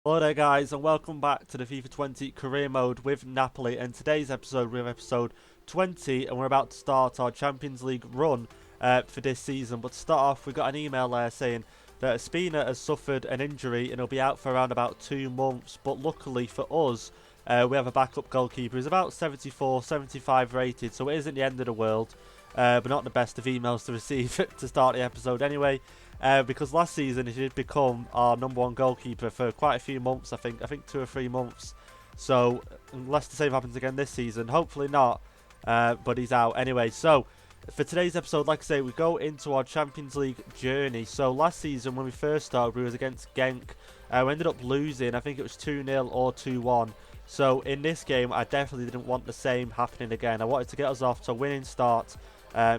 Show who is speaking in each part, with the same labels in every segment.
Speaker 1: Hello there guys and welcome back to the FIFA 20 career mode with Napoli, and today's episode we have episode 20 and we're about to start our Champions League run for this season. But to start off, we got an email there saying that Espina has suffered an injury and he'll be out for around about 2 months, but luckily for us we have a backup goalkeeper who's about 74, 75 rated, so it isn't the end of the world, but not the best of emails to receive to start the episode anyway. Because last season he did become our #1 goalkeeper for quite a few months, I think 2 or 3 months. So unless the same happens again this season, hopefully not, but he's out anyway. So for today's episode, like I say, we go into our Champions League journey. So last season when we first started, we was against Genk. We ended up losing, I think it was 2-0 or 2-1. So in this game I definitely didn't want the same happening again. I wanted to get us off to a winning start.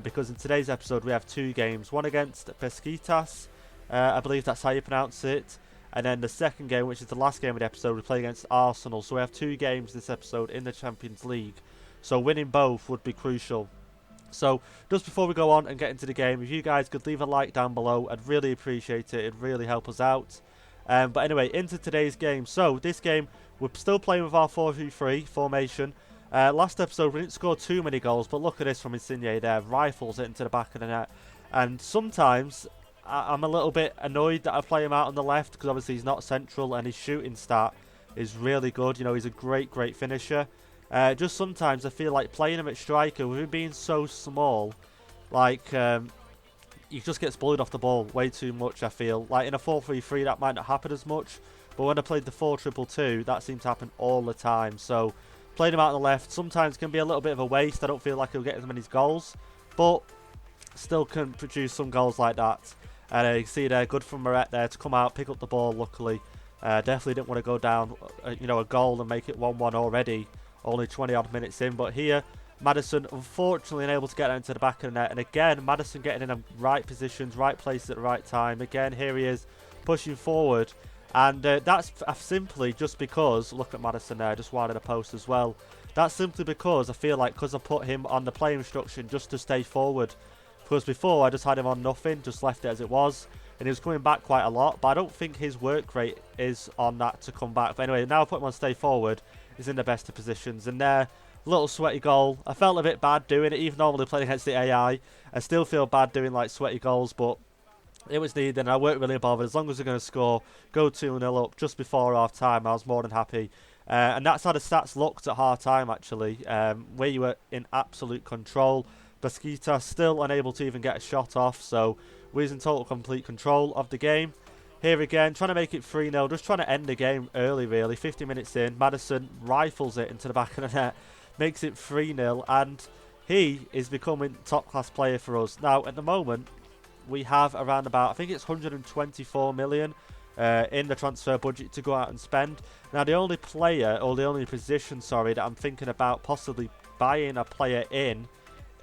Speaker 1: Because in today's episode we have 2 games, one against Besiktas, I believe that's how you pronounce it, and then the second game, which is the last game of the episode, we play against Arsenal. So we have 2 games this episode in the Champions League, so winning both would be crucial. So just before we go on and get into the game, if you guys could leave a like down below, I'd really appreciate it. It'd really help us out. But anyway, into today's game. So this game we're still playing with our 4-3-3 formation. Last episode we didn't score too many goals, but look at this from Insigne there, rifles it into the back of the net. And sometimes I'm a little bit annoyed that I play him out on the left, because obviously he's not central and his shooting stat is really good. You know, he's a great finisher. Just sometimes I feel like playing him at striker, with him being so small, like he just gets bullied off the ball way too much. I feel like in a 4-3-3 that might not happen as much, but when I played the 4-2-2 that seemed to happen all the time. So playing him out on the left sometimes can be a little bit of a waste. I don't feel like he'll get as many goals, but still can produce some goals like that. And you can see there, good from Moret there to come out, pick up the ball luckily. Definitely didn't want to go down a goal and make it 1-1 already, only 20 odd minutes in. But here Maddison unfortunately unable to get into the back of the net, and again Maddison getting in the right positions, right place at the right time. Again here he is pushing forward. And that's simply just because, look at Maddison there, just wide of the post as well. That's simply because I feel like, because I put him on the play instruction just to stay forward. Because before I just had him on nothing, just left it as it was. And he was coming back quite a lot, but I don't think his work rate is on that to come back. But anyway, now I put him on stay forward, he's in the best of positions. And there, little sweaty goal. I felt a bit bad doing it, even normally playing against the AI. I still feel bad doing like sweaty goals, but it was needed and I weren't really bothered. As long as we're going to score, go 2-0 up just before half time, I was more than happy. And that's how the stats looked at half time actually, where you were in absolute control. Besiktas still unable to even get a shot off, so we're in total complete control of the game. Here again, trying to make it 3-0, just trying to end the game early really. 50 minutes in, Maddison rifles it into the back of the net, makes it 3-0, and he is becoming top class player for us. Now at the moment, we have around about, I think it's 124 million in the transfer budget to go out and spend. Now the only player, or the only position, sorry, that I'm thinking about possibly buying a player in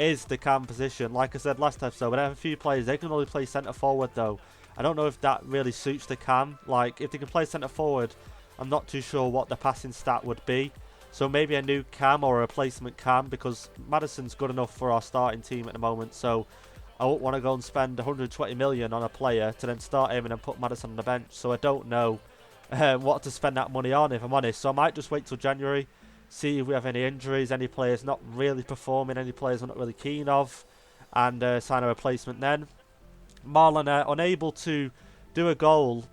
Speaker 1: is the cam position. Like I said last episode, we have a few players, they can only play centre forward though. I don't know if that really suits the cam. Like if they can play centre forward, I'm not too sure what the passing stat would be. So maybe a new cam or a replacement cam, because Maddison's good enough for our starting team at the moment. So I won't want to go and spend 120 million on a player to then start him and then put Maddison on the bench. So I don't know what to spend that money on, if I'm honest. So I might just wait till January, see if we have any injuries, any players not really performing, any players I'm not really keen of, and sign a replacement then. Marlon unable to do a goal,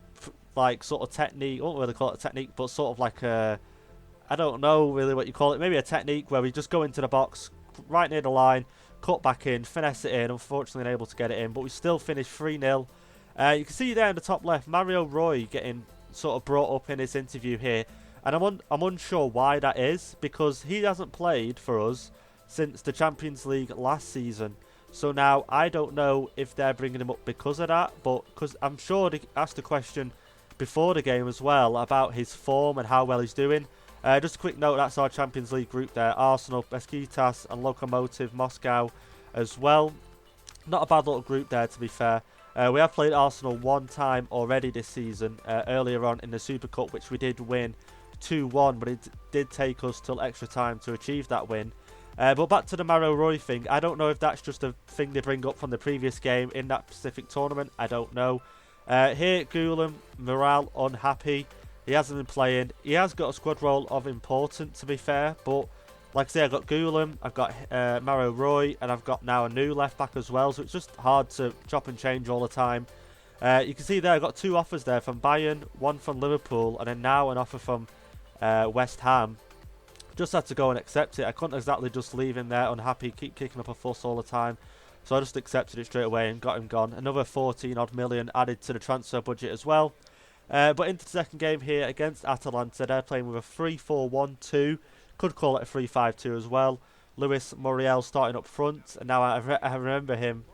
Speaker 1: like sort of technique, I won't really call it a technique, but sort of like a, I don't know really what you call it, maybe a technique where we just go into the box right near the line, cut back in, finesse it in, unfortunately unable to get it in, but we still finished 3-0. You can see there in the top left, Mario Roy getting sort of brought up in his interview here, and I'm unsure why that is, because he hasn't played for us since the Champions League last season. So now I don't know if they're bringing him up because of that, but because I'm sure they asked a question before the game as well about his form and how well he's doing. Just a quick note, that's our Champions League group there. Arsenal, Besiktas and Lokomotiv Moscow as well. Not a bad little group there, to be fair. We have played Arsenal 1 time already this season, earlier on in the Super Cup, which we did win 2-1, but it did take us till extra time to achieve that win. But back to the Mario Roy thing, I don't know if that's just a thing they bring up from the previous game in that specific tournament, I don't know. Here, Gulam, morale unhappy. He hasn't been playing. He has got a squad role of importance, to be fair, but like I say, I've got Gulam, I've got Maro Roy, and I've got now a new left back as well, so it's just hard to chop and change all the time. You can see there, I've got 2 offers there from Bayern, 1 from Liverpool, and then now an offer from West Ham. Just had to go and accept it. I couldn't exactly just leave him there unhappy, keep kicking up a fuss all the time. So I just accepted it straight away and got him gone. Another 14 odd million added to the transfer budget as well. But into the second game here against Atalanta, they're playing with a 3-4-1-2. Could call it a 3-5-2 as well. Luis Muriel starting up front, and now I remember him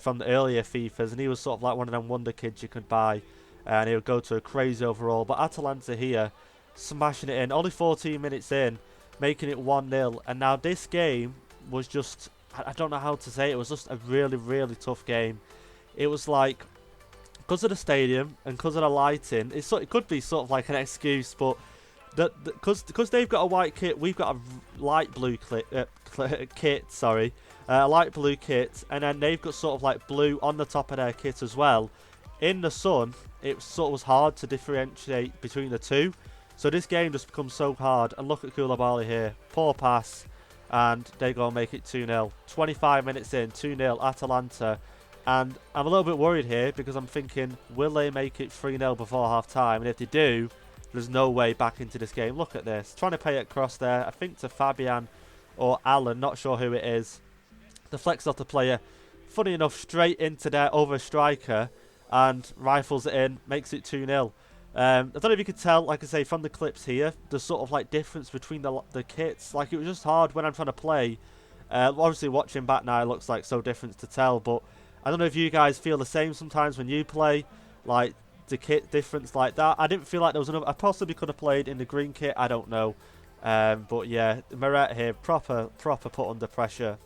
Speaker 1: from the earlier FIFAs, and he was sort of like one of them wonder kids you could buy, and he would go to a crazy overall. But Atalanta here, smashing it in, only 14 minutes in, making it 1-0, and now this game was just, I don't know how to say it, was just a really, really tough game. It was like, because of the stadium and because of the lighting, it could be sort of like an excuse, but because they've got a white kit, we've got a light blue kit, sorry, a light blue kit, and then they've got sort of like blue on the top of their kit as well. In the sun, it sort of was hard to differentiate between the two, so this game just becomes so hard. And look at Koulibaly here, poor pass, and they go and make it 2-0. 25 minutes in, 2-0 Atalanta, and I'm a little bit worried here because I'm thinking, will they make it 3-0 before half time? And if they do, there's no way back into this game. Look at this. Trying to play it across there. I think to Fabian or Alan. Not sure who it is. Deflects off the player. Funny enough, straight into their other striker. And rifles it in. Makes it 2-0. I don't know if you could tell, like I say, from the clips here, the sort of like difference between the kits. Like, it was just hard when I'm trying to play. Obviously, watching back now, it looks like so different to tell. But I don't know if you guys feel the same sometimes when you play. Like, the kit difference like that. I didn't feel like there was enough. I possibly could have played in the green kit. I don't know. But yeah, Meret here, proper put under pressure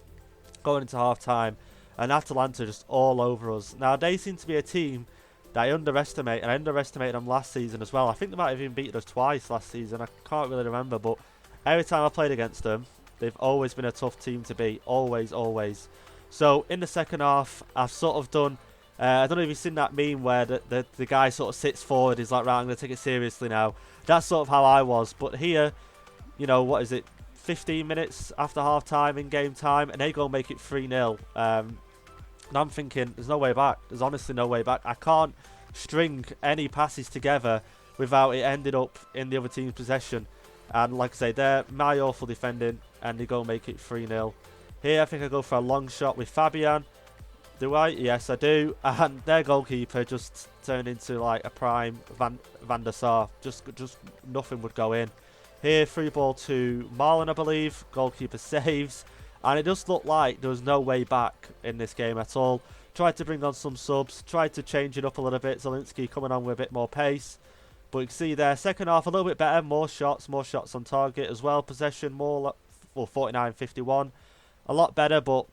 Speaker 1: going into half time, and Atalanta just all over us. Now they seem to be a team that I underestimate, and I underestimated them last season as well. I think they might have even beaten us twice last season. I can't really remember, but every time I played against them, they've always been a tough team to beat. Always. So in the second half, I've sort of done. I don't know if you've seen that meme where the guy sort of sits forward, he's like, right, I'm going to take it seriously now. That's sort of how I was. But here, you know, what is it, 15 minutes after half time in game time, and they go and make it 3-0. And I'm thinking, there's no way back. There's honestly no way back. I can't string any passes together without it ending up in the other team's possession. And like I say, they're my awful defending, and they go and make it 3-0. Here, I think I go for a long shot with Fabian. Do I? Yes, I do. And their goalkeeper just turned into like a prime Van der Sar. Just nothing would go in. Here, free ball to Marlon, I believe. Goalkeeper saves. And it just looked like there was no way back in this game at all. Tried to bring on some subs. Tried to change it up a little bit. Zielinski coming on with a bit more pace. But you can see there, second half a little bit better. More shots on target as well. Possession more, well, 49-51. A lot better, but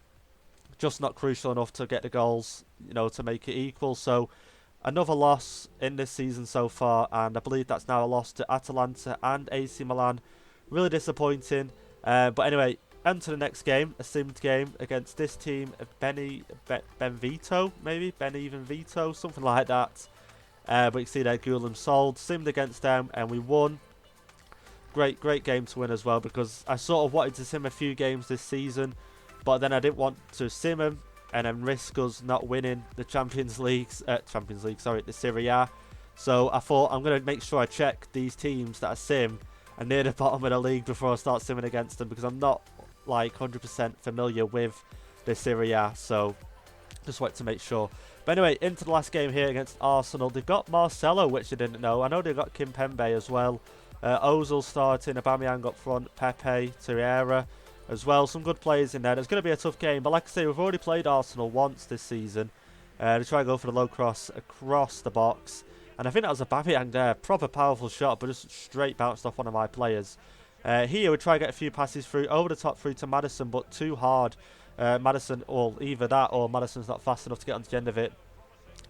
Speaker 1: just not crucial enough to get the goals, you know, to make it equal. So another loss in this season so far, and I believe that's now a loss to Atalanta and AC Milan. Really disappointing. But anyway, on to the next game, a simmed game against this team, Benvito, maybe? Benevento, something like that. But you can see there, Gulam sold, simmed against them, and we won. Great game to win as well, because I sort of wanted to sim a few games this season, but then I didn't want to sim them and then risk us not winning the the Serie A. So I thought I'm going to make sure I check these teams that I sim and near the bottom of the league before I start simming against them, because I'm not like 100% familiar with the Serie A. So just wanted to make sure. But anyway, into the last game here against Arsenal. They've got Marcelo, which I didn't know. I know they've got Kimpembe as well. Ozil starting, Aubameyang up front, Pepe, Torreira as well. Some good players in there. It's going to be a tough game, but like I say, we've already played Arsenal once this season. They try and go for the low cross across the box, and I think that was Aubameyang there. Proper powerful shot, but just straight bounced off one of my players. Here we try and get a few passes through, over the top through to Maddison, but too hard. Maddison, or either that or Maddison's not fast enough to get onto the end of it,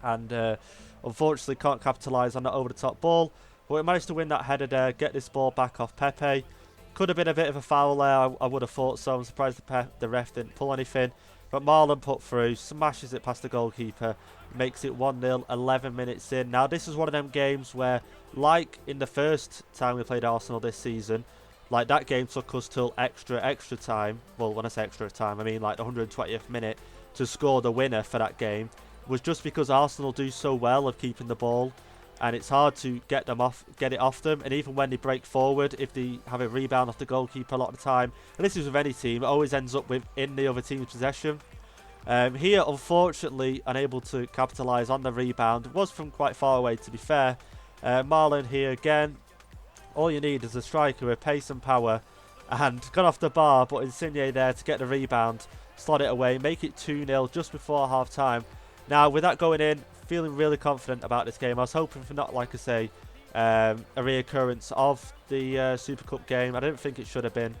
Speaker 1: and unfortunately can't capitalise on that over the top ball. But we managed to win that header there, get this ball back off Pepe. Could have been a bit of a foul there, I would have thought so. I'm surprised the ref didn't pull anything. But Marlon put through, smashes it past the goalkeeper, makes it 1-0, 11 minutes in. Now, this is one of them games where, like in the first time we played Arsenal this season, like that game took us till extra time. Well, when I say extra time, I mean like the 120th minute to score the winner for that game. Was just because Arsenal do so well of keeping the ball, and it's hard to get it off them. And even when they break forward, if they have a rebound off the goalkeeper a lot of the time, and this is with any team, it always ends up in the other team's possession. Here, unfortunately, unable to capitalise on the rebound. It was from quite far away, to be fair. Marlon here again. All you need is a striker with pace and power, and got off the bar, but Insigne there to get the rebound, slot it away, make it 2-0 just before half time. Now, with that going in, feeling really confident about this game. I was hoping for not, like I say, a reoccurrence of the Super Cup game. I didn't think it should have been.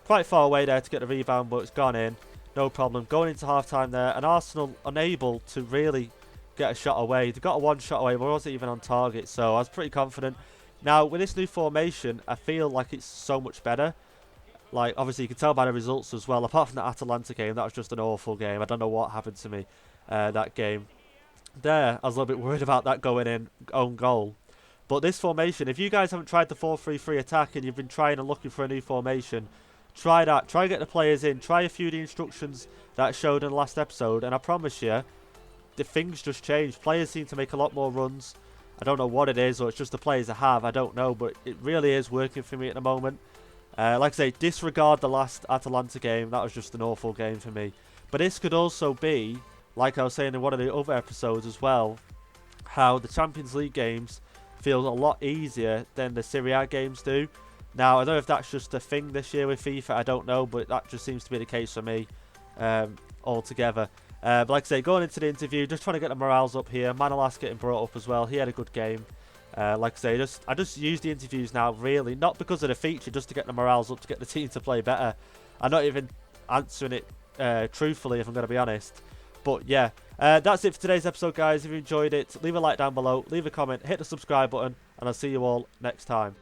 Speaker 1: Quite far away there to get the rebound, but it's gone in. No problem. Going into half-time there, and Arsenal unable to really get a shot away. They got a one shot away, but wasn't even on target, so I was pretty confident. Now, with this new formation, I feel like it's so much better. Like, obviously, you can tell by the results as well. Apart from the Atalanta game, that was just an awful game. I don't know what happened to me that game. There, I was a little bit worried about that going in, own goal. But this formation, if you guys haven't tried the 4-3-3 attack and you've been trying and looking for a new formation, try that. Try and get the players in. Try a few of the instructions that I showed in the last episode, and I promise you, the things just change. Players seem to make a lot more runs. I don't know what it is, or it's just the players I have. I don't know, but it really is working for me at the moment. Like I say, disregard the last Atalanta game. That was just an awful game for me. But this could also be, like I was saying in one of the other episodes as well, how the Champions League games feel a lot easier than the Serie A games do. Now, I don't know if that's just a thing this year with FIFA. I don't know, but that just seems to be the case for me altogether. But like I say, going into the interview, just trying to get the morales up here. Manolas getting brought up as well. He had a good game. Like I say, I just use the interviews now, really, not because of the feature, just to get the morales up, to get the team to play better. I'm not even answering it truthfully, if I'm going to be honest. But yeah, that's it for today's episode, guys. If you enjoyed it, leave a like down below, leave a comment, hit the subscribe button, and I'll see you all next time.